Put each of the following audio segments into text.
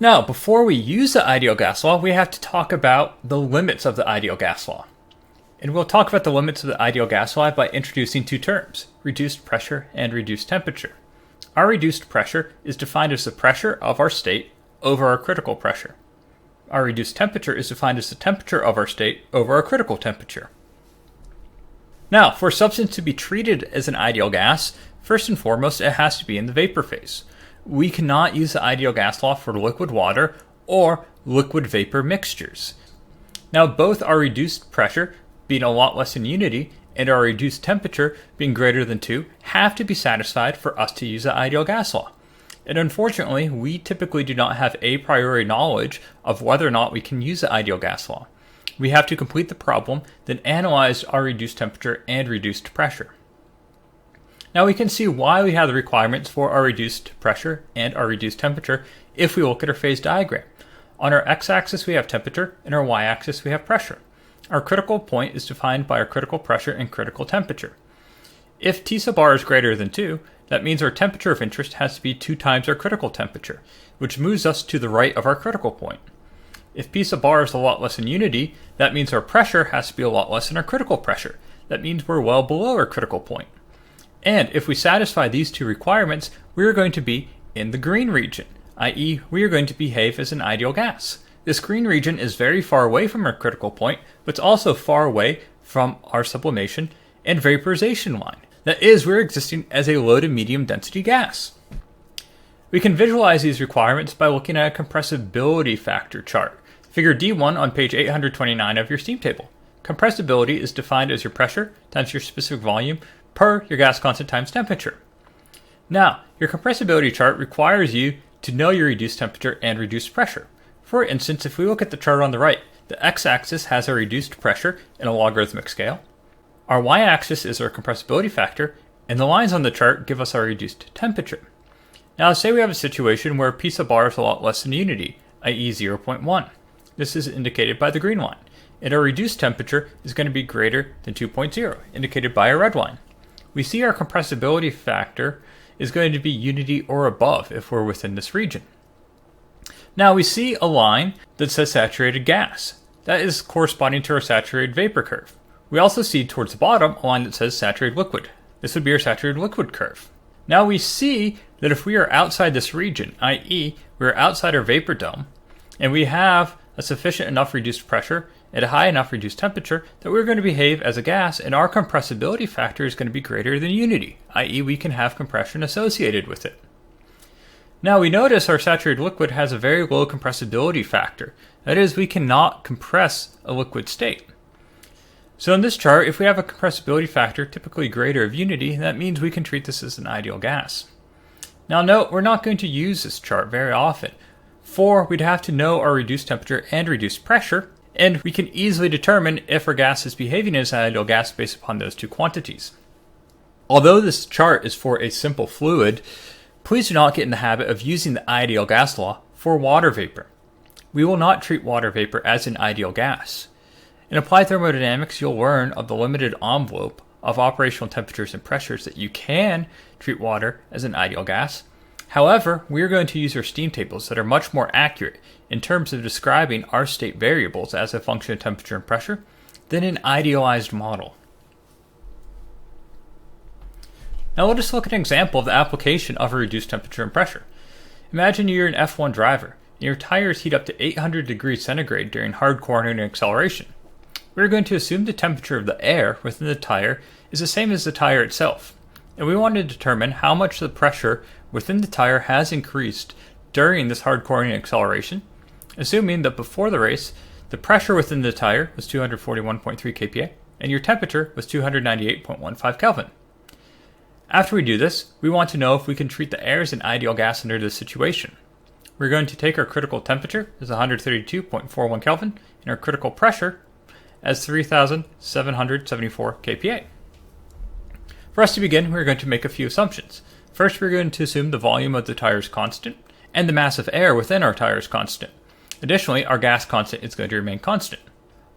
Now, before we use the ideal gas law, we have to talk about the limits of the ideal gas law. And we'll talk about the limits of the ideal gas law by introducing two terms, reduced pressure and reduced temperature. Our reduced pressure is defined as the pressure of our state over our critical pressure. Our reduced temperature is defined as the temperature of our state over our critical temperature. Now, for a substance to be treated as an ideal gas, first and foremost, it has to be in the vapor phase. We cannot use the ideal gas law for liquid water or liquid vapor mixtures. Now, both our reduced pressure being a lot less than unity and our reduced temperature being greater than 2 have to be satisfied for us to use the ideal gas law. And unfortunately, we typically do not have a priori knowledge of whether or not we can use the ideal gas law. We have to complete the problem, then analyze our reduced temperature and reduced pressure. Now we can see why we have the requirements for our reduced pressure and our reduced temperature if we look at our phase diagram. On our x-axis we have temperature, and our y-axis we have pressure. Our critical point is defined by our critical pressure and critical temperature. If T sub r is greater than 2, that means our temperature of interest has to be 2 times our critical temperature, which moves us to the right of our critical point. If P sub r is a lot less than unity, that means our pressure has to be a lot less than our critical pressure. That means we're well below our critical point. And if we satisfy these two requirements, we are going to be in the green region, i.e. we are going to behave as an ideal gas. This green region is very far away from our critical point, but it's also far away from our sublimation and vaporization line. That is, we're existing as a low to medium density gas. We can visualize these requirements by looking at a compressibility factor chart. Figure D1 on page 829 of your steam table. Compressibility is defined as your pressure times your specific volume per your gas constant times temperature. Now, your compressibility chart requires you to know your reduced temperature and reduced pressure. For instance, if we look at the chart on the right, the x-axis has our reduced pressure in a logarithmic scale. Our y-axis is our compressibility factor, and the lines on the chart give us our reduced temperature. Now, say we have a situation where P sub r is a lot less than unity, i.e. 0.1. This is indicated by the green line, and our reduced temperature is going to be greater than 2.0, indicated by a red line. We see our compressibility factor is going to be unity or above if we're within this region. Now we see a line that says saturated gas. That is corresponding to our saturated vapor curve. We also see towards the bottom a line that says saturated liquid. This would be our saturated liquid curve. Now we see that if we are outside this region, i.e. we are outside our vapor dome, and we have a sufficient enough reduced pressure at a high enough reduced temperature that we're going to behave as a gas, and our compressibility factor is going to be greater than unity, i.e. we can have compression associated with it. Now we notice our saturated liquid has a very low compressibility factor. That is, we cannot compress a liquid state. So in this chart, if we have a compressibility factor typically greater of unity, that means we can treat this as an ideal gas. Now note, we're not going to use this chart very often, for we'd have to know our reduced temperature and reduced pressure, and we can easily determine if our gas is behaving as an ideal gas based upon those two quantities. Although this chart is for a simple fluid, please do not get in the habit of using the ideal gas law for water vapor. We will not treat water vapor as an ideal gas. In applied thermodynamics, you'll learn of the limited envelope of operational temperatures and pressures that you can treat water as an ideal gas. However, we are going to use our steam tables that are much more accurate in terms of describing our state variables as a function of temperature and pressure than an idealized model. Now we'll just look at an example of the application of a reduced temperature and pressure. Imagine you're an F1 driver, and your tires heat up to 800 degrees centigrade during hard cornering and acceleration. We're going to assume the temperature of the air within the tire is the same as the tire itself, and we want to determine how much the pressure within the tire has increased during this hard cornering and acceleration, assuming that before the race, the pressure within the tire was 241.3 kPa, and your temperature was 298.15 Kelvin. After we do this, we want to know if we can treat the air as an ideal gas under this situation. We're going to take our critical temperature as 132.41 Kelvin and our critical pressure as 3,774 kPa. For us to begin, we're going to make a few assumptions. First, we're going to assume the volume of the tire is constant and the mass of air within our tire is constant. Additionally, our gas constant is going to remain constant.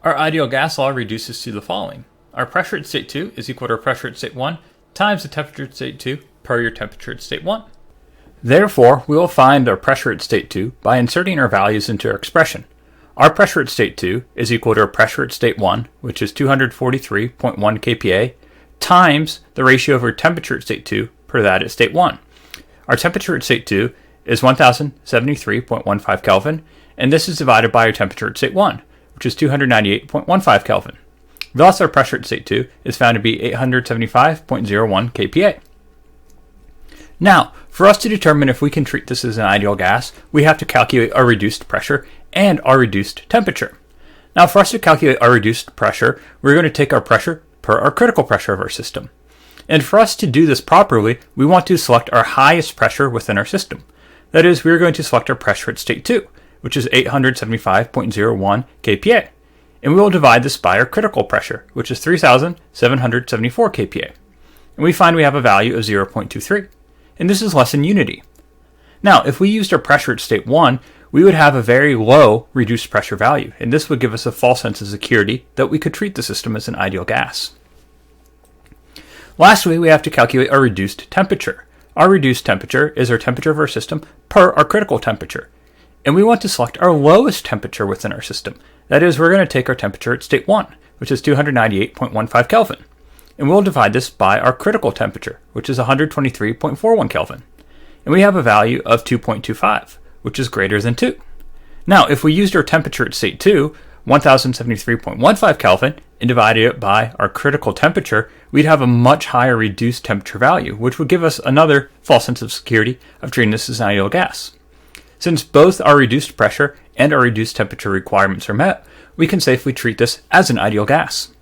Our ideal gas law reduces to the following. Our pressure at state 2 is equal to our pressure at state 1 times the temperature at state 2 per your temperature at state 1. Therefore, we will find our pressure at state 2 by inserting our values into our expression. Our pressure at state 2 is equal to our pressure at state 1, which is 243.1 kPa, times the ratio of our temperature at state 2 per that at state 1. Our temperature at state 2 is 1073.15 Kelvin, and this is divided by our temperature at state 1, which is 298.15 Kelvin. Thus, our pressure at state 2 is found to be 875.01 kPa. Now, for us to determine if we can treat this as an ideal gas, we have to calculate our reduced pressure and our reduced temperature. Now, for us to calculate our reduced pressure, we're going to take our pressure per our critical pressure of our system. And for us to do this properly, we want to select our highest pressure within our system. That is, we're going to select our pressure at state 2, which is 875.01 kPa. And we will divide this by our critical pressure, which is 3,774 kPa. And we find we have a value of 0.23. And this is less than unity. Now, if we used our pressure at state 1, we would have a very low reduced pressure value, and this would give us a false sense of security that we could treat the system as an ideal gas. Lastly, we have to calculate our reduced temperature. Our reduced temperature is our temperature of our system per our critical temperature. And we want to select our lowest temperature within our system. That is, we're going to take our temperature at state 1, which is 298.15 Kelvin. And we'll divide this by our critical temperature, which is 123.41 Kelvin. And we have a value of 2.25, which is greater than 2. Now, if we used our temperature at state 2, 1073.15 Kelvin, and divided it by our critical temperature, we'd have a much higher reduced temperature value, which would give us another false sense of security of treating this as an ideal gas. Since both our reduced pressure and our reduced temperature requirements are met, we can safely treat this as an ideal gas.